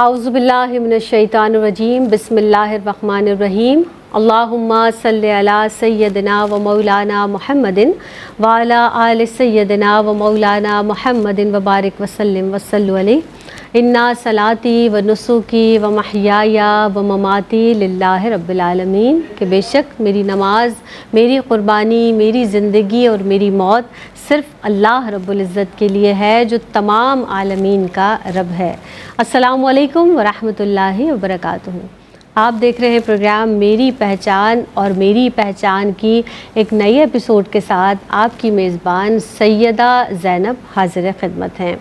اعوذ باللہ من الشیطان الرجیم بسم اللہ الرحمن الرحیم اللہم صلی علی سیدنا و مولانا محمد وعلی آل سیدنا و مولانا محمد وبارک وسلم وصلوا علیہ انا صلاتی و نسکی و محیایا و مماتی للہ رب العالمین، کہ بے شک میری نماز، میری قربانی، میری زندگی اور میری موت صرف اللہ رب العزت کے لیے ہے جو تمام عالمین کا رب ہے۔ السلام علیکم ورحمۃ اللہ وبرکاتہ۔ آپ دیکھ رہے ہیں پروگرام میری پہچان، اور میری پہچان کی ایک نئی ایپیسوڈ کے ساتھ آپ کی میزبان سیدہ زینب حاضر خدمت ہیں۔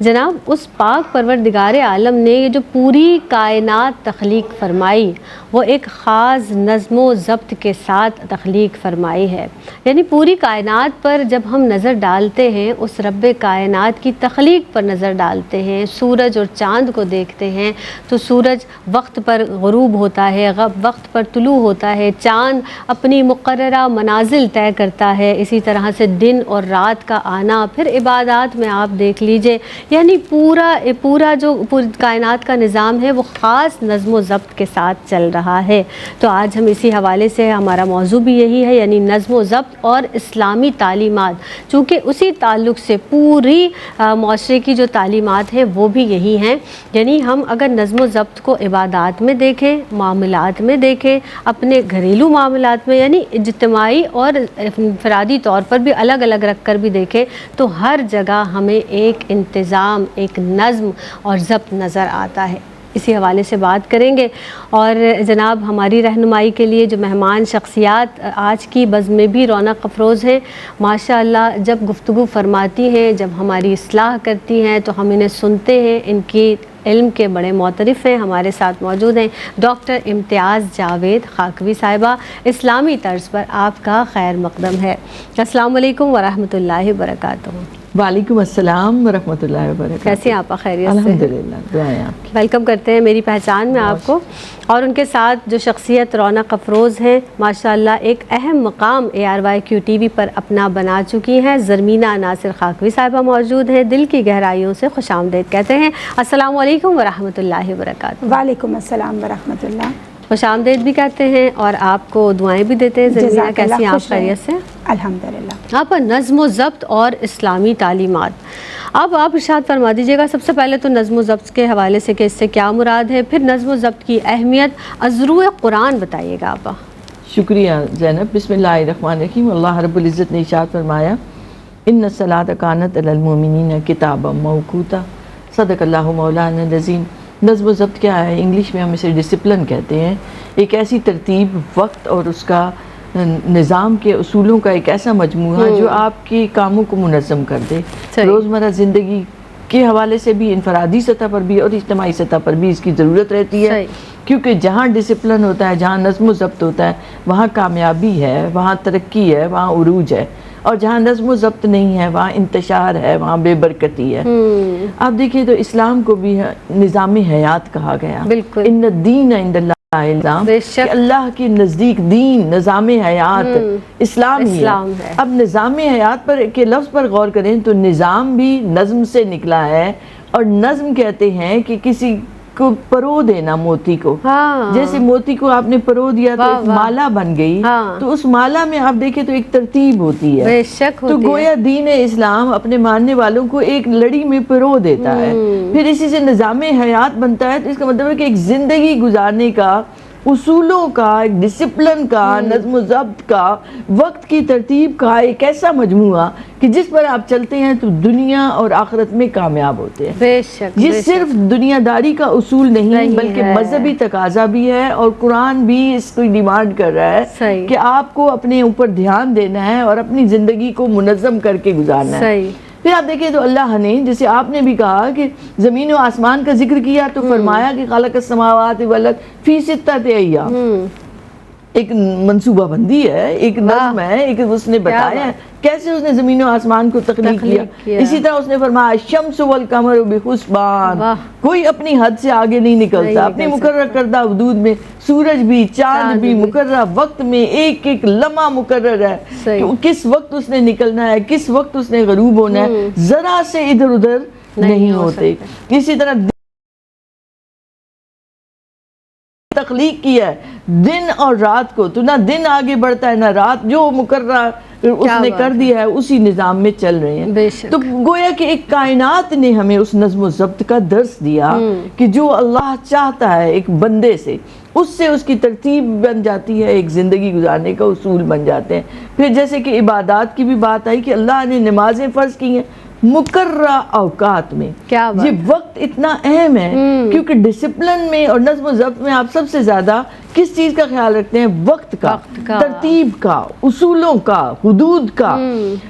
جناب، اس پاک پروردگار عالم نے یہ جو پوری کائنات تخلیق فرمائی وہ ایک خاص نظم و ضبط کے ساتھ تخلیق فرمائی ہے۔ یعنی پوری کائنات پر جب ہم نظر ڈالتے ہیں، اس رب کائنات کی تخلیق پر نظر ڈالتے ہیں، سورج اور چاند کو دیکھتے ہیں تو سورج وقت پر غروب ہوتا ہے، وقت پر طلوع ہوتا ہے، چاند اپنی مقررہ منازل طے کرتا ہے، اسی طرح سے دن اور رات کا آنا، پھر عبادات میں آپ دیکھ لیجئے، یعنی پورا جو پوری کائنات کا نظام ہے وہ خاص نظم و ضبط کے ساتھ چل رہا ہے۔ تو آج ہم اسی حوالے سے، ہمارا موضوع بھی یہی ہے، یعنی نظم و ضبط اور اسلامی تعلیمات، چونکہ اسی تعلق سے پوری معاشرے کی جو تعلیمات ہیں وہ بھی یہی ہیں۔ یعنی ہم اگر نظم و ضبط کو عبادات میں دیکھیں، معاملات میں دیکھیں، اپنے گھریلو معاملات میں، یعنی اجتماعی اور انفرادی طور پر بھی الگ الگ رکھ کر بھی دیکھیں، تو ہر جگہ ہمیں ایک انتظام، ایک نظم اور ضبط نظر آتا ہے۔ اسی حوالے سے بات کریں گے، اور جناب ہماری رہنمائی کے لیے جو مہمان شخصیات آج کی بزم میں بھی رونق افروز ہیں، ماشاءاللہ جب گفتگو فرماتی ہیں، جب ہماری اصلاح کرتی ہیں تو ہم انہیں سنتے ہیں، ان کی علم کے بڑے معترف ہیں۔ ہمارے ساتھ موجود ہیں ڈاکٹر امتیاز جاوید خاکوی صاحبہ، اسلامی طرز پر آپ کا خیر مقدم ہے۔ السلام علیکم ورحمۃ اللہ وبرکاتہ۔ وعلیکم السلام ورحمۃ اللہ وبرکاتہ۔ کیسے ہیں آپ؟ خیریت سے؟ الحمدللہ، دعائیں آپ کی۔ ویلکم کرتے ہیں میری پہچان میں آپ کو، اور ان کے ساتھ جو شخصیت رونق افروز ہیں، ماشاءاللہ ایک اہم مقام ARYQ TV پر اپنا بنا چکی ہیں، زرمینہ ناصر خاکوی صاحبہ موجود ہیں، دل کی گہرائیوں سے خوش آمدید کہتے ہیں۔ السلام علیکم ورحمۃ اللہ وبرکاتہ۔ وعلیکم السلام ورحمۃ اللہ۔ خوش آمدید بھی کہتے ہیں اور آپ کو دعائیں بھی دیتے ہیں۔ زرمینہ کیسی ہیں آپ؟ خیریت سے؟ الحمدللہ۔ آپ نظم و ضبط اور اسلامی تعلیمات، اب آپ ارشاد فرما دیجیے گا سب سے پہلے تو نظم و ضبط کے حوالے سے کہ اس سے کیا مراد ہے، پھر نظم و ضبط کی اہمیت از روئے قرآن بتائیے گا آپ۔ شکریہ زینب۔ بسم اللہ الرحمن الرحیم۔ اللہ رب العزت نے ارشاد فرمایا، ان الصلاۃ کانت علی المؤمنین کتابا موقوتا، صدق اللہ مولانا العظیم۔ نظم و ضبط کیا ہے؟ انگلش میں ہم اسے ڈسپلن کہتے ہیں، ایک ایسی ترتیب، وقت اور اس کا نظام کے اصولوں کا ایک ایسا مجموعہ جو آپ کے کاموں کو منظم کر دے۔ روزمرہ زندگی کے حوالے سے بھی، انفرادی سطح پر بھی اور اجتماعی سطح پر بھی اس کی ضرورت رہتی ہے، کیونکہ جہاں ڈسپلن ہوتا ہے، جہاں نظم و ضبط ہوتا ہے، وہاں کامیابی ہے، وہاں ترقی ہے، وہاں عروج ہے، اور جہاں نظم و ضبط نہیں ہے وہاں انتشار ہے، وہاں بے برکتی ہے۔ آپ دیکھیں تو اسلام کو بھی نظام حیات کہا گیا۔ بالکل۔ ان الدین عند اللہ الاسلام، کہ اللہ کے نزدیک دین، نظام حیات اسلام ہی ہے۔ اب نظام حیات پر کے لفظ پر غور کریں تو نظام بھی نظم سے نکلا ہے، اور نظم کہتے ہیں کہ کسی کو پرو دینا، موتی کو، جیسے موتی کو آپ نے پرو دیا تو ایک مالا بن گئی، تو اس مالا میں آپ دیکھیں تو ایک ترتیب ہوتی ہے، تو گویا دین اسلام اپنے ماننے والوں کو ایک لڑی میں پرو دیتا ہے، پھر اسی سے نظام حیات بنتا ہے۔ تو اس کا مطلب ہے کہ ایک زندگی گزارنے کا، اصولوں کا، ایک ڈسپلن کا، نظم و ضبط کا، وقت کی ترتیب کا ایک ایسا مجموعہ کہ جس پر آپ چلتے ہیں تو دنیا اور آخرت میں کامیاب ہوتے ہیں۔ بے شک۔ یہ صرف دنیا داری کا اصول نہیں بلکہ مذہبی تقاضا بھی ہے، اور قرآن بھی اس کو ڈیمانڈ کر رہا ہے کہ آپ کو اپنے اوپر دھیان دینا ہے اور اپنی زندگی کو منظم کر کے گزارنا ہے۔ پھر آپ دیکھیں تو اللہ نے، جیسے آپ نے بھی کہا کہ زمین و آسمان کا ذکر کیا تو فرمایا کہ خلق السماوات والارض فی ستۃ ایام، ایک منصوبہ بندی ہے، ایک نظم ہے، ایک اس نے بتایا ہے کیسے اس نے زمین و آسمان کو تخلیق کیا۔ اسی طرح اس نے فرمایا الشمس والقمر بحسبان، کوئی اپنی حد سے آگے نہیں نکلتا، اپنے مقرر کردہ حدود میں۔ سورج بھی، چاند بھی مقررہ وقت میں، ایک ایک لمحہ مقرر ہے کہ کس وقت اس نے نکلنا ہے، کس وقت اس نے غروب ہونا ہے، ذرا سے ادھر ادھر نہیں ہوتے۔ اسی طرح تخلیق کیا ہے دن اور رات کو، تو نہ دن آگے بڑھتا ہے نہ رات، جو مقررہ اس نے کر دیا ہے اسی نظام میں چل رہے ہیں. تو گویا کہ ایک کائنات نے ہمیں اس نظم و ضبط کا درس دیا کہ جو اللہ چاہتا ہے ایک بندے سے، اس سے اس کی ترتیب بن جاتی ہے، ایک زندگی گزارنے کا اصول بن جاتے ہیں. پھر جیسے کہ عبادات کی بھی بات آئی کہ اللہ نے نمازیں فرض کی ہیں مقررہ اوقات میں. یہ وقت اتنا اہم ہے کیونکہ ڈسپلن میں اور نظم و ضبط میں آپ سب سے زیادہ کس چیز کا خیال رکھتے ہیں؟ وقت کا، ترتیب کا، اصولوں کا، حدود کا.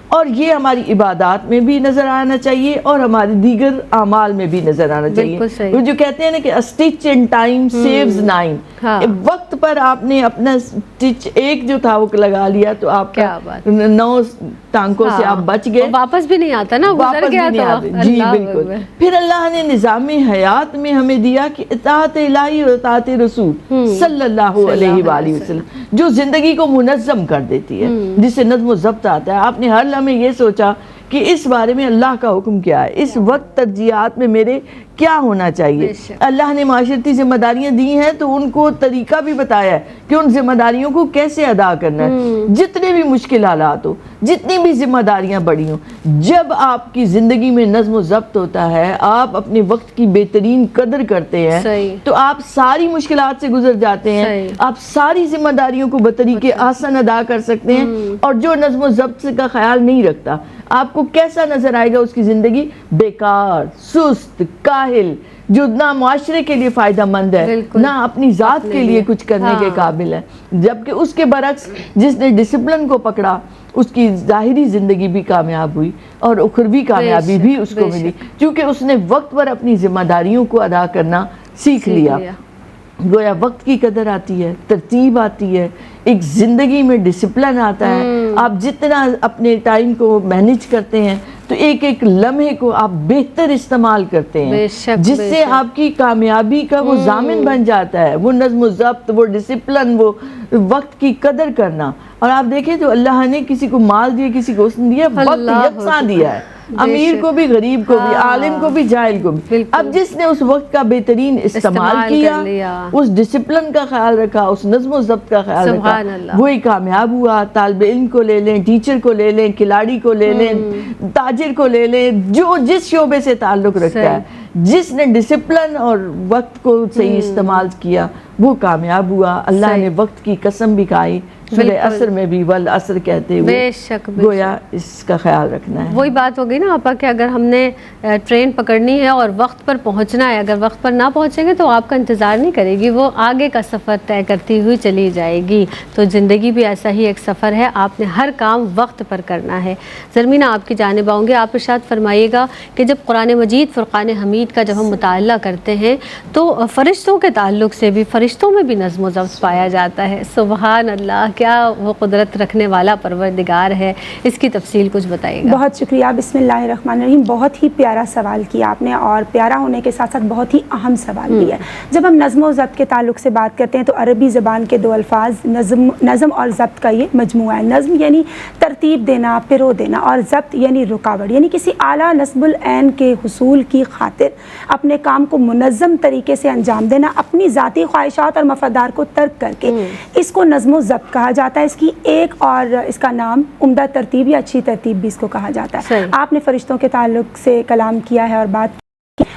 اور یہ ہماری عبادات میں بھی نظر آنا چاہیے اور ہمارے دیگر اعمال میں بھی نظر آنا چاہیے. وہ جو کہتے ہیں نا کہ a stitch in time saves 9. وقت پر آپ نے اپنا سٹچ ایک جو تھا وہ لگا لیا تو آپ کا 9 ٹانکوں سے آپ بچ گئے، واپس بھی نہیں آتا نا، واپس بھی نہیں آتے. جی بالکل. پھر اللہ نے نظام حیات میں ہمیں دیا کہ اطاعت الہی اور اطاعت رسول صلی اللہ علیہ وآلہ وسلم جو زندگی کو منظم کر دیتی ہے، جسے نظم و ضبط آتا ہے. آپ نے ہر لمحے یہ سوچا کہ اس بارے میں اللہ کا حکم کیا ہے، اس وقت ترجیحات میں میرے کیا ہونا چاہیے. اللہ نے معاشرتی ذمہ داریاں دی ہیں تو ان کو طریقہ بھی بتایا ہے کہ ان ذمہ داریوں کو کیسے ادا کرنا ہے. جتنے بھی مشکل حالات ہو، جتنی بھی ذمہ داریاں بڑی ہوں، جب آپ کی زندگی میں نظم و ضبط ہوتا ہے، آپ اپنے وقت کی بہترین قدر کرتے ہیں تو آپ ساری مشکلات سے گزر جاتے ہیں، آپ ساری ذمہ داریوں کو بطریقے آسان ادا کر سکتے ہیں. اور جو نظم و ضبط کا خیال نہیں رکھتا، آپ کو کیسا نظر آئے گا اس کی زندگی؟ بیکار، سست، کاہل، جو نہ معاشرے کے لیے فائدہ مند ہے نہ اپنی ذات کے لیے کچھ کرنے کے قابل ہے. جبکہ اس کے برعکس جس نے ڈسپلن کو پکڑا اس کی ظاہری زندگی بھی کامیاب ہوئی اور اخروی کامیابی بھی اس کو ملی، کیونکہ اس نے وقت پر اپنی ذمہ داریوں کو ادا کرنا سیکھ لیا. گویا وقت کی قدر آتی ہے، ترتیب آتی ہے، ایک زندگی میں ڈسپلن آتا ہے. آپ جتنا اپنے ٹائم کو مینیج کرتے ہیں تو ایک ایک لمحے کو آپ بہتر استعمال کرتے ہیں، جس سے آپ کی کامیابی کا وہ ضامن بن جاتا ہے. وہ نظم و ضبط، وہ ڈسپلن، وہ وقت کی قدر کرنا. اور آپ دیکھیں تو اللہ نے کسی کو مال دیا، کسی کو اس نے دیا، وقت یکساں دیا ہے، امیر کو بھی، غریب کو بھی، عالم کو بھی، جاہل کو بھی. اب جس نے اس وقت کا بہترین استعمال کیا، اس ڈسپلن کا خیال رکھا، اس نظم و ضبط کا خیال رکھا، وہی کامیاب ہوا. طالب علم کو لے لیں، ٹیچر کو لے لیں، کھلاڑی کو لے لیں، تاجر کو لے لیں، جو جس شعبے سے تعلق رکھتا ہے، جس نے ڈسپلن اور وقت کو صحیح استعمال کیا وہ کامیاب ہوا. اللہ نے وقت کی قسم بھی کھائی سورہ عصر میں بھی، والعصر کہتے ہوئے. گویا اس کا خیال رکھنا ہے. وہی بات ہو گئی نا آپا کہ اگر ہم نے ٹرین پکڑنی ہے اور وقت پر پہنچنا ہے، اگر وقت پر نہ پہنچیں گے تو آپ کا انتظار نہیں کرے گی، وہ آگے کا سفر طے کرتی ہوئی چلی جائے گی. تو زندگی بھی ایسا ہی ایک سفر ہے، آپ نے ہر کام وقت پر کرنا ہے. زرمینہ آپ کی جانب آؤں گے، آپ ارشاد فرمائیے گا کہ جب قرآن مجید فرقان حمید کا جب ہم مطالعہ کرتے ہیں تو فرشتوں کے تعلق سے بھی، فرشتوں میں بھی نظم و ضبط پایا جاتا ہے. سبحان اللہ، کیا وہ قدرت رکھنے والا پروردگار ہے. اس کی تفصیل کچھ بتائیے گا. بہت شکریہ. بسم اللہ الرحمن الرحیم. بہت ہی پیارا سوال کیا آپ نے، اور پیارا ہونے کے ساتھ ساتھ بہت ہی اہم سوال بھی ہے. جب ہم نظم و ضبط کے تعلق سے بات کرتے ہیں تو عربی زبان کے 2 الفاظ نظم اور ضبط کا یہ مجموعہ ہے. نظم یعنی ترتیب دینا، پرو دینا، اور ضبط یعنی رکاوٹ، یعنی کسی اعلیٰ نصب العین کے حصول کی خاطر اپنے کام کو منظم طریقے سے انجام دینا، اپنی ذاتی خواہشات اور مفادات کو ترک کر کے، اس کو نظم و ضبط کہا جاتا ہے. اس کی ایک اور اس کا نام عمدہ ترتیب یا اچھی ترتیب بھی اس کو کہا جاتا ہے. آپ نے فرشتوں کے تعلق سے کلام کیا ہے اور بات.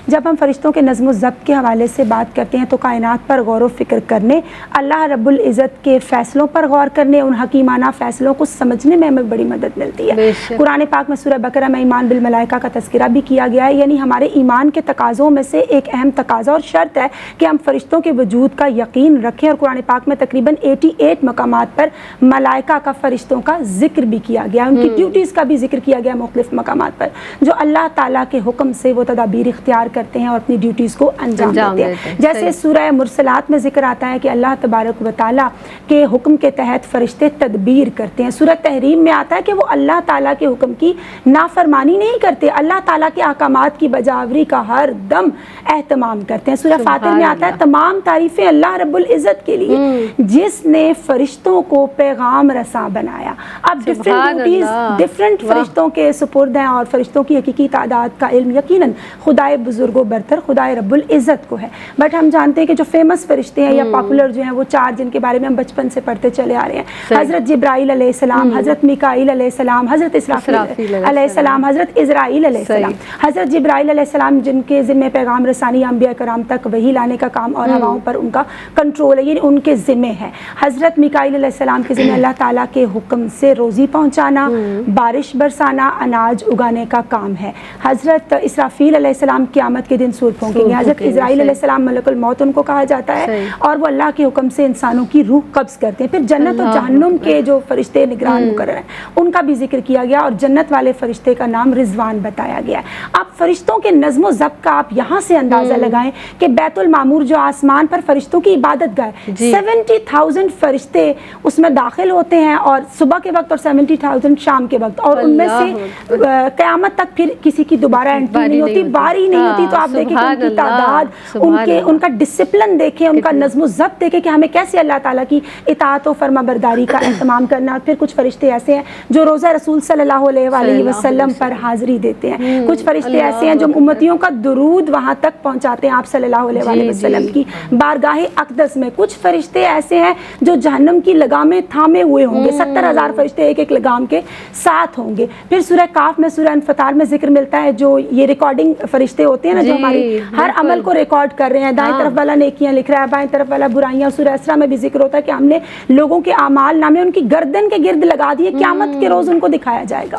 جب ہم فرشتوں کے نظم و ضبط کے حوالے سے بات کرتے ہیں تو کائنات پر غور و فکر کرنے، اللہ رب العزت کے فیصلوں پر غور کرنے، ان حکیمانہ فیصلوں کو سمجھنے میں ہمیں بڑی مدد ملتی ہے. قرآن پاک میں سورہ بقرہ میں ایمان بالملائکہ کا تذکرہ بھی کیا گیا ہے. یعنی ہمارے ایمان کے تقاضوں میں سے ایک اہم تقاضا اور شرط ہے کہ ہم فرشتوں کے وجود کا یقین رکھیں. اور قرآن پاک میں تقریباً 88 مقامات پر ملائکہ کا، فرشتوں کا ذکر بھی کیا گیا، ان کی ڈیوٹیز کا بھی ذکر کیا گیا مختلف مقامات پر، جو اللہ تعالیٰ کے حکم سے وہ تدابیر اختیار کرتے ہیں اور اپنی ڈیوٹیز کو انجام دیتے ہیں. جیسے سورہ مرسلات میں ذکر آتا ہے کہ اللہ تبارک و تعالیٰ کے حکم کے تحت فرشتے تدبیر کرتے ہیں. سورہ تحریم میں آتا ہے کہ وہ اللہ تعالیٰ کے حکم کی نافرمانی نہیں کرتے، اللہ تعالیٰ کے احکامات کی بجاوری کا ہر دم اہتمام کرتے ہیں. سورہ فاطر میں آتا ہے تمام تعریفیں اللہ رب العزت کے لیے جس نے فرشتوں کو پیغام رساں بنایا. اب ڈفرنٹ ڈیوٹیز ڈفرنٹ فرشتوں کے سپرد ہیں، اور فرشتوں کی حقیقی تعداد کا علم یقیناً خدائے بزرگ بزرگ و برتر خدائے رب العزت کو ہے. بٹ ہم جانتے ہیں کہ جو فیمس فرشتے ہیں یا پاپولر جو ہیں وہ 4 جن کے بارے میں ہم بچپن سے پڑھتے چلے آ رہے ہیں. حضرت جبرائیل علیہ السلام, حضرت میکائیل علیہ السلام, حضرت اسرافیل علیہ السلام, حضرت اسرائیل علیہ السلام. حضرت جبرائیل علیہ السلام جن کے ذمہ پیغام رسانی انبیاء کرام تک وحی لانے کا کام اور ہواؤں پر ان کا کنٹرول ہے, یعنی ان کے ذمہ ہے. حضرت میکائیل علیہ السلام کے ذمہ اللہ تعالیٰ کے حکم سے روزی پہنچانا, بارش برسانا, اناج اگانے کا کام ہے. حضرت اسرافیل علیہ السلام قیامت کے دن سور پھونکیں گے. حضرت اسرائیل علیہ السلام ملک الموت ان کو کہا جاتا ہے, اور وہ اللہ کے حکم سے انسانوں کی روح قبض کرتے ہیں. پھر جنت و جہنم کے جو فرشتے نگران مقرر ہیں ان کا بھی ذکر کیا گیا, اور جنت والے فرشتے کا نام رضوان بتایا گیا ہے. اب فرشتوں کے نظم و ضبط کا آپ یہاں سے اندازہ لگائیں کہ بیت المعمور جو آسمان پر فرشتوں کی عبادت گاہ ہے, 70,000 فرشتے اس میں داخل ہوتے ہیں, اور صبح کے وقت اور 70,000 شام کے وقت, اور ان میں سے قیامت تک پھر کسی کی دوبارہ انٹری نہیں ہوتی, باری نہیں ہوتی. تو آپ دیکھیں کہ ان کی تعداد, ان کا ڈسپلن دیکھیں, ان کا نظم و ضبط دیکھیں کہ ہمیں کیسے اللہ تعالیٰ کی اطاعت و فرما برداری کا اہتمام کرنا. اور پھر کچھ فرشتے ایسے ہیں جو روزہ رسول صلی اللہ علیہ وآلہ وسلم پر حاضری دیتے ہیں. کچھ فرشتے ایسے ہیں جو امتیوں کا درود وہاں تک پہنچاتے ہیں آپ صلی اللہ علیہ وآلہ وسلم کی بارگاہ اقدس میں. کچھ فرشتے ایسے ہیں جو جہنم کی لگامیں تھامے ہوئے ہوں گے, 70,000 فرشتے ایک ایک لگام کے ساتھ ہوں گے. پھر سورہ کاف میں, سورہ انفطار میں ذکر ملتا ہے جو یہ ریکارڈنگ فرشتے ہوتے ہیں نا, جو ہماری ہر عمل کو ریکارڈ کر رہے ہیں. دائیں طرف والا نیکیاں لکھ رہا ہے, بائیں طرف والا برائیاں. سورہ اسراء میں بھی ذکر ہوتا ہے کہ ہم نے لوگوں کے اعمال نامے ان کی گردن کے گرد لگا دیے, قیامت کے روز ان کو دکھایا جائے گا.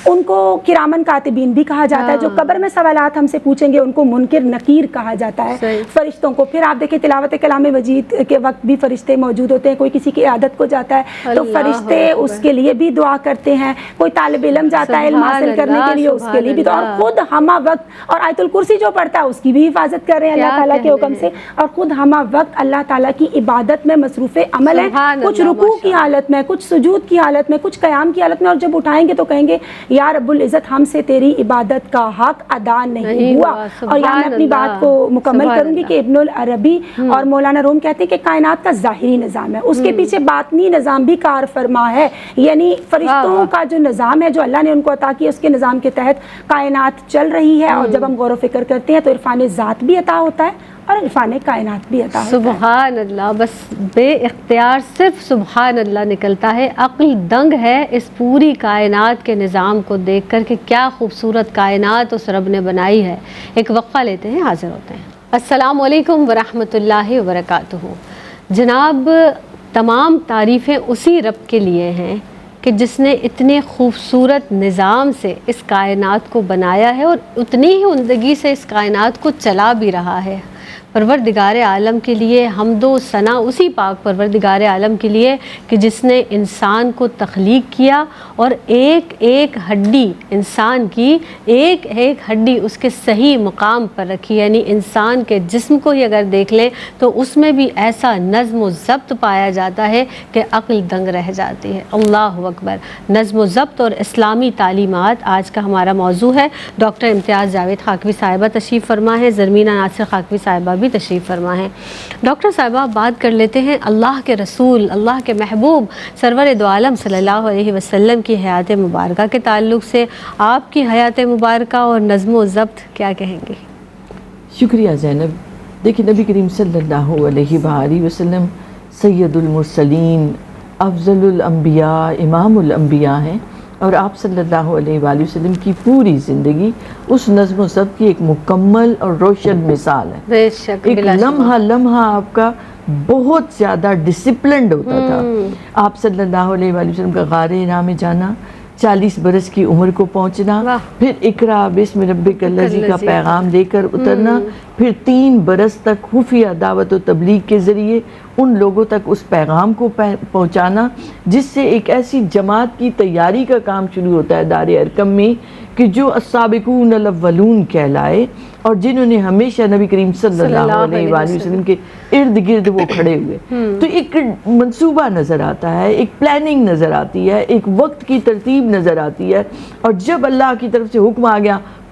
ان کو کرامن کاتبین بھی کہا جاتا ہے. جو قبر میں سوالات ہم سے پوچھیں گے ان کو منکر نکیر کہا جاتا ہے فرشتوں کو. پھر آپ دیکھیں تلاوت کلام مجید کے وقت بھی فرشتے موجود ہوتے ہیں. کوئی کسی کی عیادت کو جاتا ہے تو فرشتے اس کے لیے بھی دعا کرتے ہیں. کوئی طالب علم جاتا ہے علم حاصل کرنے کے لیے, اس کے لیے بھی دعا. اور خود ہمہ وقت, اور آیت الکرسی جو پڑھتا ہے اس کی بھی حفاظت کر رہے ہیں اللہ تعالیٰ کے حکم سے, اور خود ہمہ وقت اللہ تعالیٰ کی عبادت میں مصروف عمل ہے. کچھ رکوع کی حالت میں, کچھ سجود کی حالت میں, کچھ قیام کی حالت میں, اور جب اٹھائیں گے تو کہیں گے یا رب العزت ہم سے تیری عبادت کا حق ادا نہیں ہوا. اور یہاں میں اپنی بات کو مکمل کروں گی کہ ابن العربی اور مولانا روم کہتے ہیں کہ کائنات کا ظاہری نظام ہے, اس کے پیچھے باطنی نظام بھی کار فرما ہے. یعنی فرشتوں کا جو نظام ہے جو اللہ نے ان کو عطا کیا, اس کے نظام کے تحت کائنات چل رہی ہے. اور جب ہم غور و فکر کرتے ہیں تو عرفان ذات بھی عطا ہوتا ہے اور عرفان کائنات بھی عطا ہوتا ہے. سبحان اللہ, بس بے اختیار صرف سبحان اللہ نکلتا ہے. عقل دنگ ہے اس پوری کائنات کے نظام کو دیکھ کر کہ کیا خوبصورت کائنات اس رب نے بنائی ہے. ایک وقفہ لیتے ہیں, حاضر ہوتے ہیں. السلام علیکم ورحمۃ اللہ وبرکاتہ. جناب, تمام تعریفیں اسی رب کے لیے ہیں کہ جس نے اتنے خوبصورت نظام سے اس کائنات کو بنایا ہے اور اتنی ہی عمدگی سے اس کائنات کو چلا بھی رہا ہے. پروردگار عالم کے لیے حمد و ثنا اسی پاک پروردگار عالم کے لیے کہ جس نے انسان کو تخلیق کیا اور ایک ایک ہڈی انسان کی, ایک ایک ہڈی اس کے صحیح مقام پر رکھی. یعنی انسان کے جسم کو ہی اگر دیکھ لیں تو اس میں بھی ایسا نظم و ضبط پایا جاتا ہے کہ عقل دنگ رہ جاتی ہے. اللہ اکبر. نظم و ضبط اور اسلامی تعلیمات آج کا ہمارا موضوع ہے. ڈاکٹر امتیاز جاوید خاکوی صاحبہ تشریف فرما ہے, زرمینہ ناصر خاکوی صاحبہ بھی تشریف فرما ہے. ڈاکٹر صاحبہ, بات کر لیتے ہیں اللہ کے رسول, اللہ کے محبوب سرور دو عالم صلی اللہ علیہ وسلم کی حیات مبارکہ کے تعلق سے. آپ کی حیات مبارکہ اور نظم و ضبط کیا کہیں گی؟ شکریہ زینب. دیکھیں, نبی کریم صلی اللہ علیہ وآلہ وسلم سید المرسلین, افضل الانبیاء, امام الانبیاء ہیں, اور آپ صلی اللہ علیہ وآلہ وسلم کی پوری زندگی اس نظم و ضبط کی ایک مکمل اور روشن مثال ہے. بے شک, ایک لمحہ لمحہ آپ کا بہت زیادہ ڈسپلنڈ ہوتا تھا. آپ صلی اللہ علیہ وآلہ وسلم کا غار حرا میں جانا, 40 برس کی عمر کو پہنچنا, پھر اقرا بسم ربک الذی کا پیغام لے کر اترنا, پھر 3 برس تک خفیہ دعوت و تبلیغ کے ذریعے ان لوگوں تک اس پیغام کو پہنچانا جس سے ایک ایسی جماعت کی تیاری کا کام شروع ہوتا ہے دار ارقم میں کہ جو السابقون الاولون کہلائے, اور جنہوں نے ہمیشہ نبی کریم صلی اللہ علیہ وآلہ وسلم کے ارد گرد وہ کھڑے ہوئے. تو ایک منصوبہ نظر آتا ہے, ایک پلاننگ نظر آتی ہے, ایک وقت کی ترتیب نظر آتی ہے, اور جب اللہ کی طرف سے حکم آ گیا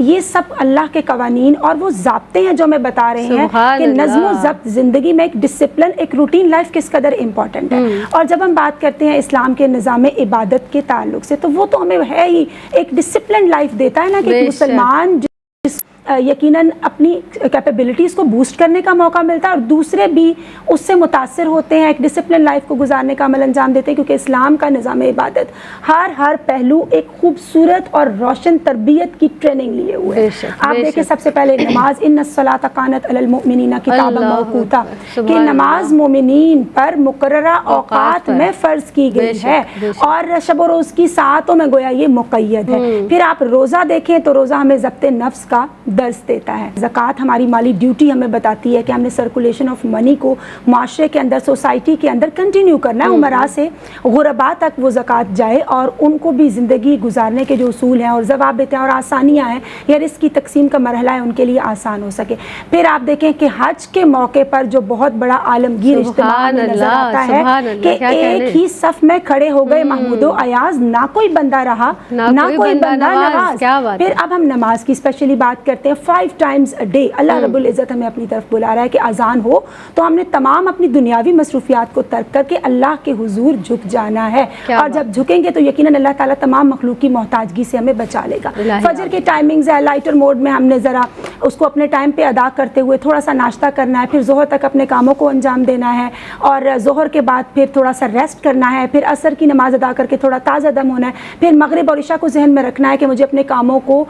یہ سب اللہ کے قوانین اور وہ ضابطے ہیں جو ہمیں بتا رہے ہیں کہ نظم و ضبط زندگی میں، ایک ڈسپلن، ایک روٹین لائف کس قدر امپورٹنٹ ہے۔ اور جب ہم بات کرتے ہیں اسلام کے نظام عبادت کے تعلق سے، تو وہ تو ہمیں ہے ہی ایک ڈسپلن لائف دیتا ہے نا، کہ ایک مسلمان یقیناً اپنی کیپیبلٹیز کو بوسٹ کرنے کا موقع ملتا ہے، اور دوسرے بھی اس سے متاثر ہوتے ہیں، ایک ڈسپلن لائف کو گزارنے کا عمل انجام دیتے ہیں، کیونکہ اسلام کا نظام عبادت ہر پہلو ایک خوبصورت اور روشن تربیت کی ٹریننگ لیے ہوئے ہے۔ آپ دیکھیں سب سے پہلے نماز، ان الصلاۃ کانت علی المؤمنین کتابا موقوتا، کہ نماز مومنین پر مقررہ اوقات میں فرض کی گئی ہے، اور شب و روز کی ساعتوں میں گویا یہ مقید ہے۔ پھر آپ روزہ دیکھیں تو روزہ ہمیں ضبط نفس کا درس دیتا ہے۔ زکوٰۃ ہماری مالی ڈیوٹی ہمیں بتاتی ہے کہ ہم نے سرکولیشن آف منی کو معاشرے کے اندر، سوسائٹی کے اندر کنٹینیو کرنا ہے، عمرا سے غربا تک وہ زکوٰۃ جائے، اور ان کو بھی زندگی گزارنے کے جو اصول ہیں اور ضوابط ہیں اور آسانیاں ہیں، یا رزق کی تقسیم کا مرحلہ ہے، ان کے لیے آسان ہو سکے۔ پھر آپ دیکھیں کہ حج کے موقع پر جو بہت بڑا عالمگیر اجتماع نظر آتا ہے کہ ایک ہی صف میں کھڑے ہو گئے محمود و ایاز، نہ کوئی بندہ رہا نہ کوئی بندہ نواز۔ پھر اب ہم نماز کی اسپیشلی بات کرتے ہیں، 5 times a day اللہ رب العزت ہمیں اپنی طرف بلا رہا ہے کہ اذان ہو تو ہم نے تمام اپنی دنیاوی مصروفیات کو ترک کر کے اللہ کے حضور جھک جانا ہے، اور جب جھکیں گے تو یقیناً اللہ تعالیٰ تمام مخلوق کی محتاجگی سے ہمیں بچا لے گا۔ فجر کی ٹائمنگز ہے، لائٹر موڈ میں ہم نے ذرا اس کو اپنے ٹائم پہ ادا کرتے ہوئے تھوڑا سا ناشتہ کرنا ہے، پھر ظہر تک اپنے کاموں کو انجام دینا ہے، اور ظہر کے بعد پھر تھوڑا سا ریسٹ کرنا ہے، پھر عصر کی نماز ادا کر کے تھوڑا تازہ دم ہونا ہے، پھر مغرب اور عشاء کو ذہن میں رکھنا ہے کہ مجھے اپنے کاموں کو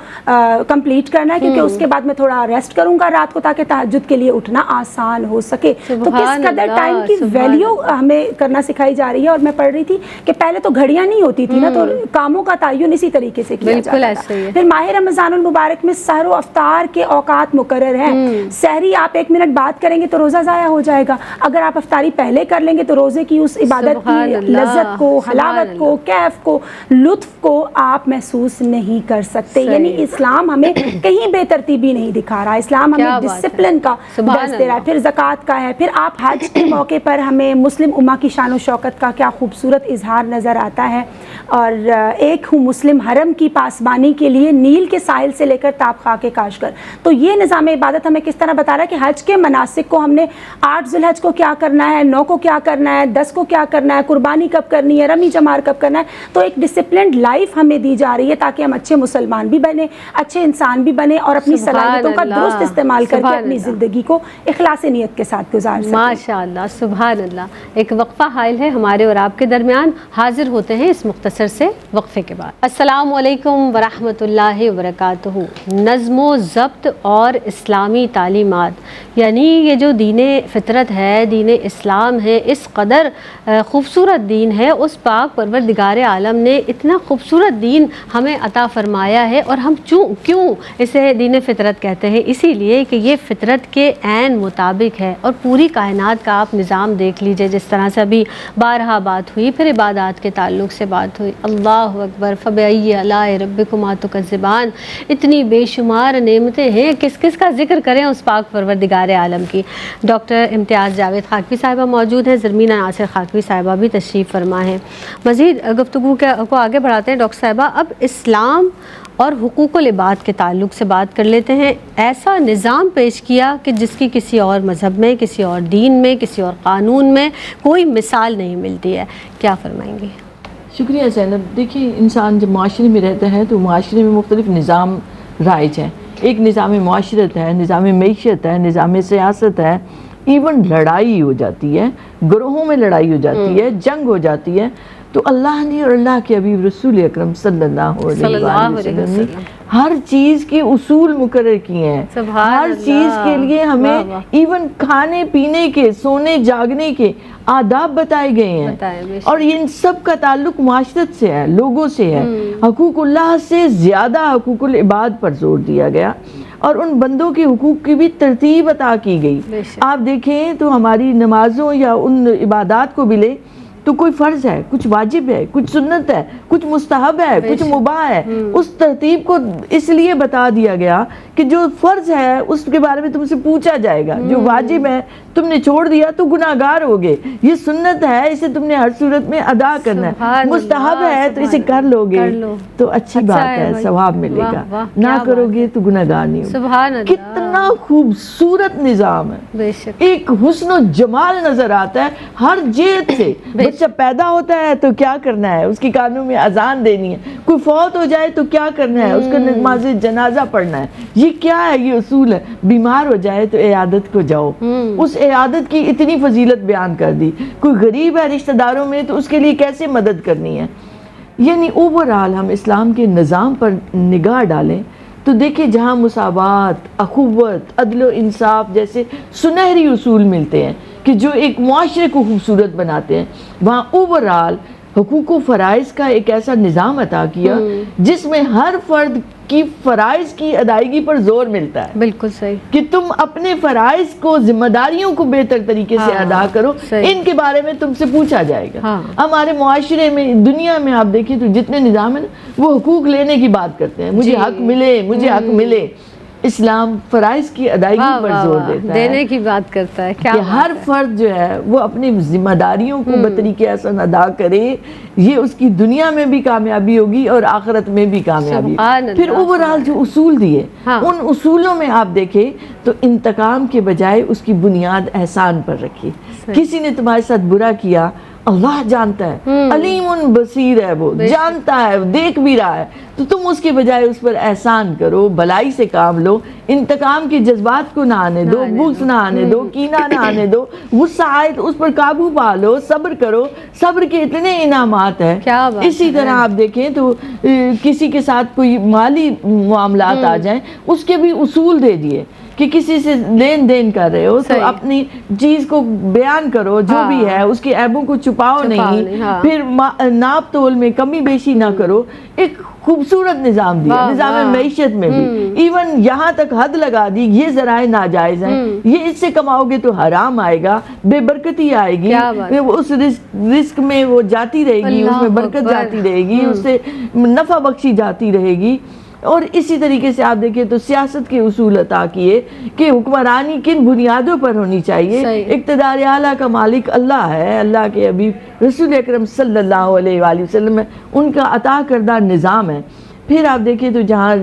کمپلیٹ کرنا ہے، کیونکہ اس کے بعد میں تھوڑا ریسٹ کروں گا رات کو، تاکہ تہجد کے لیے اٹھنا آسان ہو سکے۔ تو کس قدر ٹائم کی ویلیو ہمیں کرنا سکھائی جا رہی ہے۔ اور میں پڑھ رہی تھی کہ پہلے تو گھڑیاں نہیں ہوتی تھی نا، تو کاموں کا تعین اسی طریقے سے کیا جاتا تھا۔ پھر ماہ رمضان المبارک میں سحر و افطار کے اوقات مقرر ہیں، سحری آپ 1 منٹ بعد کریں گے تو روزہ ضائع ہو جائے گا، اگر آپ افطاری پہلے کر لیں گے تو روزے کی اس عبادت کی لذت کو، حلاوت کو، کیف کو، لطف کو آپ محسوس نہیں کر سکتے۔ یعنی اسلام ہمیں کہیں بے ترتیبی نہیں دکھا رہا، اسلام ہمیں ڈسپلن کا درس دے رہا ہے۔ پھر زکوٰۃ کا ہے، پھر آپ حج کے موقع پر ہمیں مسلم امہ کی شان و شوکت کا کیا خوبصورت اظہار نظر آتا ہے، اور ایک ہوں مسلم حرم کی پاسبانی کے لیے نیل کے ساحل سے لے کر تاب خاک کاشگر۔ تو یہ نظام عبادت ہمیں کس طرح بتا رہا ہے کہ حج کے مناسک کو ہم نے 8 ذی الحج کو کیا کرنا ہے، 9 کو کیا کرنا ہے، 10 کو کیا کرنا ہے، قربانی کب کرنی ہے، رمی جمار کب کرنا ہے۔ تو ایک ڈسپلنڈ لائف ہمیں دی جا رہی ہے تاکہ ہم اچھے مسلمان بھی بنے، اچھے انسان بھی بنے، اور اپنی صلاحیتوں کا درست استعمال کر کے اپنی زندگی کو اخلاص نیت کے ساتھ گزار سکیں۔ ماشاءاللہ، سبحان اللہ۔ ایک وقفہ حائل ہے ہمارے اور آپ کے درمیان، حاضر ہوتے ہیں اس مختصر سے وقفے کے بعد۔ السلام علیکم ورحمۃ اللہ وبرکاتہ۔ نظم و ضبط اور اسلامی تعلیمات، یعنی یہ جو دین فطرت ہے، دین اسلام ہے، اس قدر خوبصورت دین ہے، اس پاک پروردگار عالم نے اتنا خوبصورت دین ہمیں عطا فرمایا ہے، اور ہم کیوں اسے دین فطرت کہتے ہیں؟ اسی لیے کہ یہ فطرت کے عین مطابق ہے، اور پوری کائنات کا آپ نظام دیکھ لیجئے، جس طرح سے ابھی بارہا بات ہوئی، پھر عبادات کے تعلق سے بات ہوئی۔ اللہ اکبر، فبأي آلاء ربكما تكذبان، اتنی بے شمار نعمتیں ہیں، کس کس کا ذکر کریں اس پاک پروردگار عالم کی۔ ڈاکٹر امتیاز جاوید خاکوی صاحبہ موجود ہیں، زرمینہ ناصر خاکوی صاحبہ بھی تشریف فرما ہیں۔ مزید گفتگو کو آگے بڑھاتے ہیں ڈاکٹر صاحبہ، اب اسلام اور حقوق العباد کے تعلق سے بات کر لیتے ہیں۔ ایسا نظام پیش کیا کہ جس کی کسی اور مذہب میں، کسی اور دین میں، کسی اور قانون میں کوئی مثال نہیں ملتی ہے، کیا فرمائیں گے؟ شکریہ زینب۔ دیکھیے، انسان جب معاشرے میں رہتا ہے تو معاشرے میں مختلف نظام رائج ہیں۔ ایک نظام معاشرت ہے، نظام معیشت ہے، نظام سیاست ہے، ایون لڑائی ہو جاتی ہے، گروہوں میں لڑائی ہو جاتی ہے، جنگ ہو جاتی ہے، تو اللہ نے اور اللہ کے حبیب رسول اکرم صلی اللہ علیہ وسلم نے ہر چیز کے اصول مقرر کیے ہیں۔ ہر چیز کے لیے ہمیں ایون کھانے پینے کے، سونے جاگنے کے آداب بتائے گئے ہیں، اور ان سب کا تعلق معاشرت سے ہے، لوگوں سے ہے۔ حقوق اللہ سے زیادہ حقوق العباد پر زور دیا گیا، اور ان بندوں کے حقوق کی بھی ترتیب عطا کی گئی۔ آپ دیکھیں تو ہماری نمازوں یا ان عبادات کو بھی لے تو کوئی فرض ہے، کچھ واجب ہے، کچھ سنت ہے، کچھ مستحب ہے، کچھ مباح ہے. اس ترتیب کو اس لیے بتا دیا گیا کہ جو فرض ہے اس کے بارے میں تم سے پوچھا جائے گا، جو واجب ہے تم نے چھوڑ دیا تو گناہگار ہوگے، یہ سنت ہے اسے تم نے ہر صورت میں ادا کرنا ہے، مستحب ہے تو اسے کر لو گے تو اچھی بات ہے، ثواب ملے گا، نہ کرو گے تو گناہگار نہیں ہوگے. کتنا خوبصورت نظام ہے، ایک حسن و جمال نظر آتا ہے ہر جہت سے. بچہ پیدا ہوتا ہے تو کیا کرنا ہے، اس کے کانوں میں اذان دینی ہے، کوئی فوت ہو جائے تو کیا کرنا ہے، اس کو نماز جنازہ پڑھنا ہے. یہ کیا ہے، یہ اصول ہے. بیمار ہو جائے تو عیادت کو جاؤ، اس عیادت کی اتنی فضیلت بیان کر دی. کوئی غریب ہے رشتہ داروں میں تو اس کے لیے کیسے مدد کرنی ہے. یعنی اوورآل ہم اسلام کے نظام پر نگاہ ڈالیں تو دیکھیں جہاں مساوات، اخوت، عدل و انصاف جیسے سنہری اصول ملتے ہیں کہ جو ایک معاشرے کو خوبصورت بناتے ہیں، وہاں اوورآل حقوق و فرائض کا ایک ایسا نظام عطا کیا جس میں ہر فرد کی فرائض کی ادائیگی پر زور ملتا ہے. بالکل صحیح کہ تم اپنے فرائض کو، ذمہ داریوں کو بہتر طریقے سے ادا کرو، ان کے بارے میں تم سے پوچھا جائے گا. ہمارے معاشرے میں، دنیا میں آپ دیکھیں تو جتنے نظام ہیں وہ حقوق لینے کی بات کرتے ہیں، مجھے حق ملے، مجھے حق ملے. اسلام فرائض کی ادائیگی پر زور دیتا ہے، دینے کی بات کرتا ہے کہ ہر فرد جو ہے وہ اپنی ذمہ داریوں کو بطریقے احسن ادا کرے. یہ اس کی دنیا میں بھی کامیابی ہوگی اور آخرت میں بھی کامیابی. پھر اوورآل جو اصول دیے ان اصولوں میں آپ دیکھیں تو انتقام کے بجائے اس کی بنیاد احسان پر رکھی. کسی نے تمہارے ساتھ برا کیا، اللہ جانتا ہے، علیم بصیر ہے، وہ جانتا ہے، دیکھ بھی رہا ہے، تو تم اس کے بجائے اس پر احسان کرو، بھلائی سے کام لو، انتقام کے جذبات کو نہ آنے دو، بغض نہ آنے دو، کینہ نہ آنے دو، غصہ آئے تو اس پر قابو پا لو، صبر کرو. صبر کے اتنے انعامات ہیں. اسی طرح آپ دیکھیں تو کسی کے ساتھ کوئی مالی معاملات آ جائیں، اس کے بھی اصول دے دیے کہ کسی سے لین دین کر رہے ہو تو اپنی چیز کو بیان کرو، جو بھی ہے اس کے عیبوں کو چھپاؤ نہیں، پھر ناپ تول میں کمی بیشی نہ کرو. ایک خوبصورت نظام دیا. نظام معیشت میں بھی ایون یہاں تک حد لگا دی، یہ ذرائع ناجائز ہیں، یہ اس سے کماؤ گے تو حرام آئے گا، بے برکتی آئے گی، اس رزق میں وہ جاتی رہے گی، اس میں برکت جاتی رہے گی، اس سے نفع بخشی جاتی رہے گی. اور اسی طریقے سے آپ دیکھیں تو سیاست کے اصول عطا کیے کہ حکمرانی کن بنیادوں پر ہونی چاہیے. اقتدار اعلیٰ کا مالک اللہ ہے، اللہ کے حبیب رسول اکرم صلی اللہ علیہ وآلہ وسلم ہے، ان کا عطا کردہ نظام ہے. پھر آپ دیکھیں تو جہاں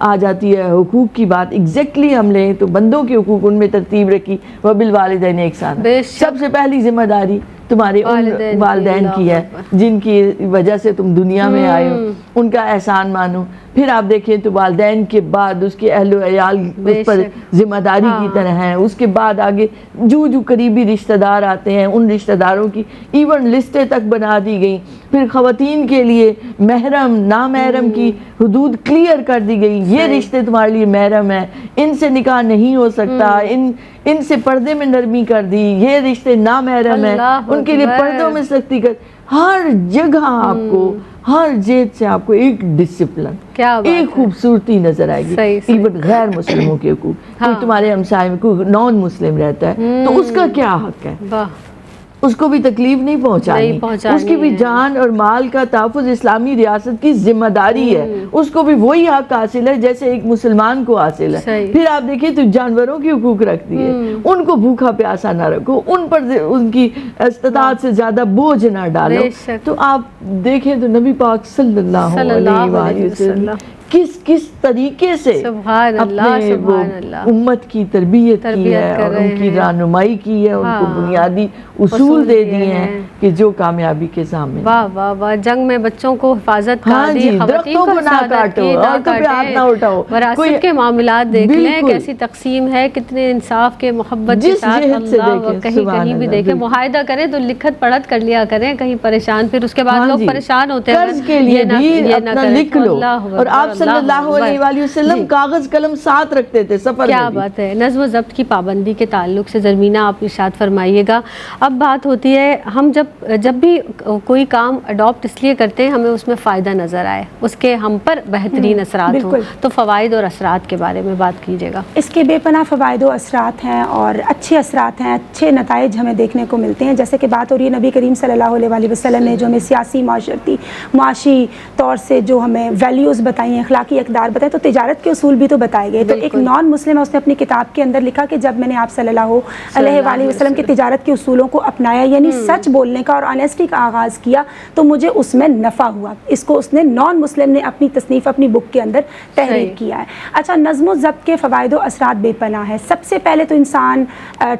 آ جاتی ہے حقوق کی بات، ایگزیکٹلی ہم لیں تو بندوں کے حقوق، ان میں ترتیب رکھی وبالوالدین احسانا. سب سے پہلی ذمہ داری تمہارے ان والدین کی ہے جن کی وجہ سے تم دنیا میں آئے ہو، ان کا احسان مانو. پھر آپ دیکھیں تو والدین کے بعد اس کے اہل و عیال اس پر ذمہ داری کی طرح ہیں. اس کے بعد آگے جو قریبی رشتہ دار آتے ہیں ان رشتہ داروں کی ایون لسٹیں تک بنا دی گئیں. پھر خواتین کے لیے محرم نامحرم کی حدود کلیئر کر دی گئی. یہ رشتے تمہارے لیے محرم ہیں، ان سے نکاح نہیں ہو سکتا، ان سے پردے میں نرمی کر دی. یہ رشتے نامحرم ہیں، ان کے لیے پردوں میں سختی کر. ہر جگہ آپ کو، ہر جہت سے آپ کو ایک ڈسپلن، ایک خوبصورتی نظر آئے گی. ایون غیر مسلموں کے حقوق، کوئی تمہارے ہمسائے میں کوئی نان مسلم رہتا ہے تو اس کا کیا حق ہے، اس کو بھی تکلیف نہیں پہنچانی، اس کی بھی جان اور مال کا تحفظ اسلامی ریاست کی ذمہ داری ہے. اس کو بھی وہی حق حاصل ہے جیسے ایک مسلمان کو حاصل ہے. پھر آپ دیکھیں تو جانوروں کی حقوق رکھ دیے، ان کو بھوکا پیاسا نہ رکھو، ان پر ان کی استطاعت سے زیادہ بوجھ نہ ڈالو. تو آپ دیکھیں تو نبی پاک صلی اللہ علیہ وآلہ وسلم کس طریقے سے اپنے وہ امت کی تربیت کی ہے اور ان کی رہنمائی کی ہے، ان کو بنیادی اصول دے دیے ہیں کہ جو کامیابی کے سامنے. واہ واہ واہ. جنگ میں بچوں کو حفاظت کا دی، درختوں کو نہ کاٹو، عورتوں پہ ہاتھ نہ اٹھاؤ. وراثت کے معاملات دیکھ لیں کیسی تقسیم ہے، کتنے انصاف کے محبت کے ساتھ. اللہ کہیں بھی دیکھیں معاہدہ کریں تو لکھت پڑھت کر لیا کریں، کہیں پریشان پھر اس کے بعد لوگ پریشان ہوتے ہیں قرض کے لیے بھی اپنا لکھ لو. اور آپ صلی اللہ علیہ وآلہ وسلم کاغذ قلم ساتھ رکھتے تھے سفر میں. کیا بات ہے. نظم و ضبط کی پابندی کے تعلق سے زرمینہ آپ ارشاد فرمائیے گا. اب بات ہوتی ہے ہم جب بھی کوئی کام اڈاپٹ اس لیے کرتے ہیں ہمیں اس میں فائدہ نظر آئے, اس کے ہم پر بہترین اثرات ہوں, تو فوائد اور اثرات کے بارے میں بات کیجیے گا. اس کے بے پناہ فوائد و اثرات ہیں اور اچھے اثرات ہیں, اچھے نتائج ہمیں دیکھنے کو ملتے ہیں. جیسے کہ بات ہو رہی ہے نبی کریم صلی اللہ علیہ وآلہ وسلم نے جو ہمیں سیاسی معاشی طور سے جو ہمیں ویلیوز بتائی ہیں, اخلاقی اقدار بتائے, تو تجارت کے اصول بھی تو بتائے گئے. تو ایک نان مسلم ہے, اس نے اپنی کتاب کے اندر لکھا کہ جب میں نے آپ صلی اللہ علیہ وآلہ وسلم کی تجارت کے اصولوں کو اپنایا, یعنی سچ بولنے کا اور آنیسٹی کا آغاز کیا, تو مجھے اس میں نفع ہوا. اس کو اس نے نان مسلم نے اپنی تصنیف اپنی بک کے اندر تحریر کیا ہے. اچھا, نظم و ضبط کے فوائد و اثرات بے پناہ ہے. سب سے پہلے تو انسان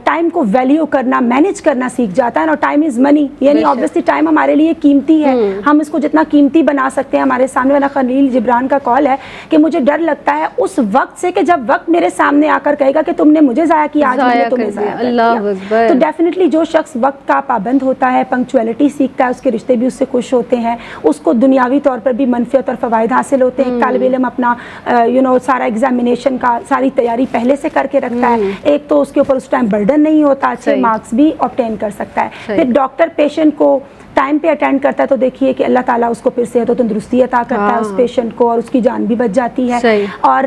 ٹائم کو ویلیو کرنا, مینیج کرنا سیکھ جاتا ہے. اور ٹائم از منی, یعنی obviously ٹائم ہمارے لیے قیمتی ہے, ہم اس کو جتنا قیمتی بنا سکتے ہیں. ہمارے سامنے والا خلیل جبران کا قول ہے کہ مجھے ڈر لگتا ہے اس وقت سے کہ جب وقت میرے سامنے آ کر کہے گا کہ تم نے مجھے ضائع کیا, آج میں نے تمہیں ضائع کیا. تو ڈیفینیٹلی جو شخص وقت کا پابند ہوتا ہے, پنکچویلٹی سیکھتا ہے, اس کے رشتے بھی اس سے خوش ہوتے ہیں, اس کو دنیاوی طور پر بھی منفعت اور فوائد حاصل ہوتے ہیں. طالب علم اپنا سارا ایگزامینیشن کا ساری تیاری پہلے سے کر کے رکھتا ہے. ایک تو اس کے اوپر اس ٹائم برڈن نہیں ہوتا, اچھے مارکس بھی آبٹین کر سکتا ہے. پھر ڈاکٹر پیشنٹ کو ٹائم پہ اٹینڈ کرتا ہے تو دیکھیے کہ اللہ تعالیٰ اس کو پھر صحت و تندرستی عطا کرتا ہے اس پیشنٹ کو, اور اس کی جان بھی بچ جاتی ہے. اور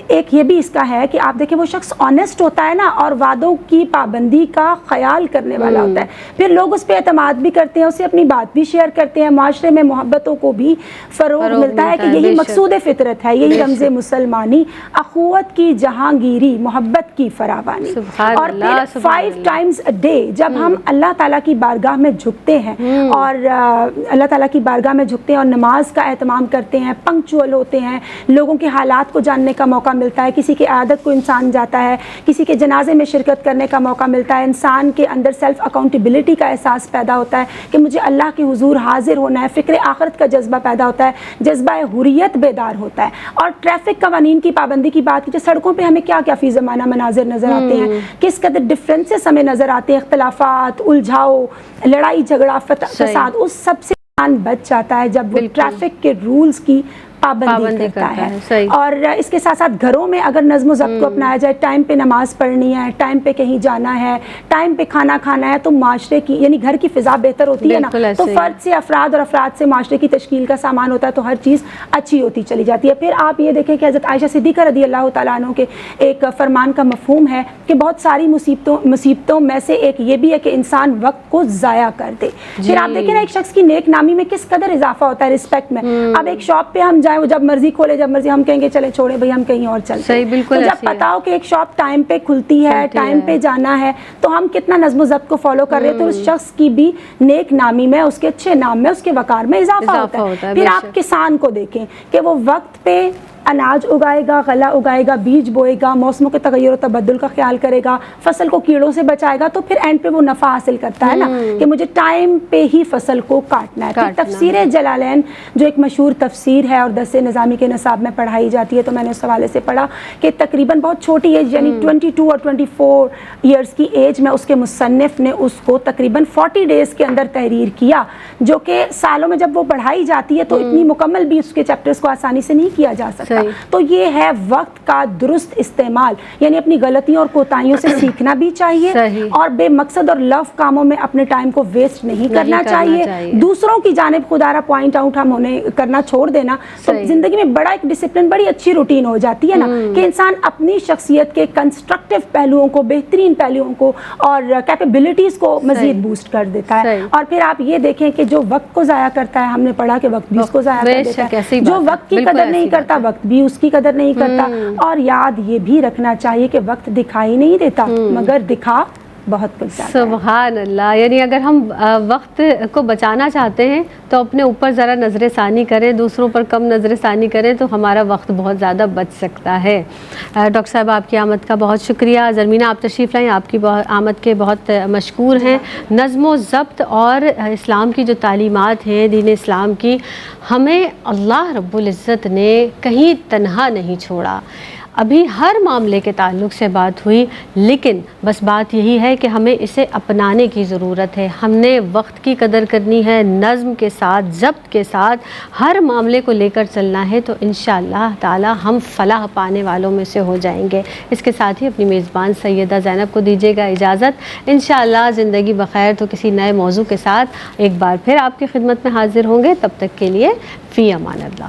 ایک یہ بھی اس کا ہے کہ آپ دیکھیں وہ شخص آنیسٹ ہوتا ہے نا, اور وعدوں کی پابندی کا خیال کرنے والا ہوتا ہے. پھر لوگ اس پہ اعتماد بھی کرتے ہیں, اسے اپنی بات بھی شیئر کرتے ہیں, معاشرے میں محبتوں کو بھی فروغ ملتا ہے کہ یہی مقصود فطرت ہے, یہی رمز مسلمانی, اخوت کی جہانگیری, محبت کی فراوانی. اور پھر 5 times a day جب ہم اللہ تعالیٰ کی بارگاہ میں جھکتے ہیں اور اللہ تعالیٰ کی بارگاہ میں جھکتے ہیں اور نماز کا اہتمام کرتے ہیں, پنکچوئل ہوتے ہیں, لوگوں کے حالات کو جاننے کا موقع ملتا ہے, کسی کی عیادت کو انسان جاتا ہے, کسی کے جنازے میں شرکت کرنے کا موقع ملتا ہے, انسان کے اندر سیلف اکاؤنٹیبلٹی کا احساس پیدا ہوتا ہے کہ مجھے اللہ کے حضور حاضر ہونا ہے, فکر آخرت کا جذبہ پیدا ہوتا ہے, جذبہ حریت بیدار ہوتا ہے. اور ٹریفک قوانین کی پابندی کی بات کی, سڑکوں پہ ہمیں کیا کیا فی زمانہ مناظر نظر آتے ہیں, کس قدر ڈفرینسز ہمیں نظر آتے ہیں, اختلافات, الجھاؤ, لڑائی جھگڑا, فساد, اس سب سے انسان بچ جاتا ہے جب وہ ٹریفک کے رولز کی پابندی کرتا ہے. اور اس کے ساتھ ساتھ گھروں میں اگر نظم و ضبط کو اپنایا جائے, ٹائم پہ نماز پڑھنی ہے, ٹائم پہ کہیں جانا ہے, ٹائم پہ کھانا کھانا ہے, تو معاشرے کی یعنی گھر کی فضا بہتر ہوتی ہے نا. تو فرد سے افراد اور افراد سے معاشرے کی تشکیل کا سامان ہوتا ہے, تو ہر چیز اچھی ہوتی چلی جاتی ہے. پھر آپ یہ دیکھیں کہ حضرت عائشہ صدیقہ رضی اللہ تعالیٰ عنہ کے ایک فرمان کا مفہوم ہے کہ بہت ساری مصیبتوں میں سے ایک یہ بھی ہے کہ انسان وقت کو ضائع کر دے. پھر آپ دیکھیں نا ایک شخص کی نیک نامی میں کس قدر اضافہ ہوتا ہے, رسپیکٹ میں. اب ایک شاپ پہ ہم جائیں, وہ جب مرضی کھولے, جب مرضی ہم کہیں گے چلے چھوڑے بھائی ہم کہیں اور چلتے ہیں. تو جب پتا ہو کہ ایک شاپ ٹائم پہ کھلتی ہے, ٹائم پہ جانا ہے, تو ہم کتنا نظم و ضبط کو فالو کر رہے ہیں, تو اس شخص کی بھی نیک نامی میں, اس کے اچھے نام میں, اس کے وقار میں اضافہ ہوتا ہے. پھر آپ کسان کو دیکھیں کہ وہ وقت پہ اناج اگائے گا, غلہ اگائے گا, بیج بوئے گا, موسموں کے تغیر و تبدل کا خیال کرے گا, فصل کو کیڑوں سے بچائے گا, تو پھر اینڈ پہ وہ نفع حاصل کرتا ہے نا کہ مجھے ٹائم پہ ہی فصل کو کاٹنا ہے. پھر تفسیر جلالین جو ایک مشہور تفسیر ہے اور درس نظامی کے نصاب میں پڑھائی جاتی ہے, تو میں نے اس حوالے سے پڑھا کہ تقریباً بہت چھوٹی ایج یعنی 22 اور 24 ایئرس کی ایج میں اس کے مصنف نے اس کو تقریباً 40 days کے اندر تحریر کیا, جو کہ سالوں میں جب وہ پڑھائی جاتی ہے تو اتنی مکمل بھی اس کے چیپٹرز کو آسانی سے نہیں کیا جا سکتا. تو یہ ہے وقت کا درست استعمال, یعنی اپنی غلطیوں اور کوتاہیوں سے سیکھنا بھی چاہیے, اور بے مقصد اور لو کاموں میں اپنے ٹائم کو ویسٹ نہیں کرنا چاہیے. دوسروں کی جانب خدارہ پوائنٹ آؤٹ ہم انہیں کرنا چھوڑ دینا, تو زندگی میں بڑا ایک ڈسپلن, بڑی اچھی روٹین ہو جاتی ہے نا, کہ انسان اپنی شخصیت کے کنسٹرکٹیو پہلوؤں کو, بہترین پہلوؤں کو اور کیپیبلٹیز کو مزید بوسٹ کر دیتا ہے. اور پھر آپ یہ دیکھیں کہ جو وقت کو ضائع کرتا ہے, ہم نے پڑھا کہ وقت بھی اس کو ضائع کر دیتا ہے, جو وقت کی قدر نہیں کرتا وقت بھی اس کی قدر نہیں کرتا. اور یاد یہ بھی رکھنا چاہیے کہ وقت دکھائی نہیں دیتا مگر دکھا بہت کچھ جاتا ہے. سبحان اللہ. یعنی اگر ہم وقت کو بچانا چاہتے ہیں تو اپنے اوپر ذرا نظر ثانی کریں, دوسروں پر کم نظر ثانی کریں, تو ہمارا وقت بہت زیادہ بچ سکتا ہے. ڈاکٹر صاحب آپ کی آمد کا بہت شکریہ. زرمینہ آپ تشریف لائیں, آپ کی آمد کے بہت مشکور ہیں. نظم و ضبط اور اسلام کی جو تعلیمات ہیں, دین اسلام کی, ہمیں اللہ رب العزت نے کہیں تنہا نہیں چھوڑا. ابھی ہر معاملے کے تعلق سے بات ہوئی، لیکن بس بات یہی ہے کہ ہمیں اسے اپنانے کی ضرورت ہے. ہم نے وقت کی قدر کرنی ہے، نظم کے ساتھ، ضبط کے ساتھ ہر معاملے کو لے کر چلنا ہے، تو انشاءاللہ تعالی ہم فلاح پانے والوں میں سے ہو جائیں گے. اس کے ساتھ ہی اپنی میزبان سیدہ زینب کو دیجیے گا اجازت. انشاءاللہ زندگی بخیر تو کسی نئے موضوع کے ساتھ ایک بار پھر آپ کی خدمت میں حاضر ہوں گے. تب تک کے لیے فی امان اللہ.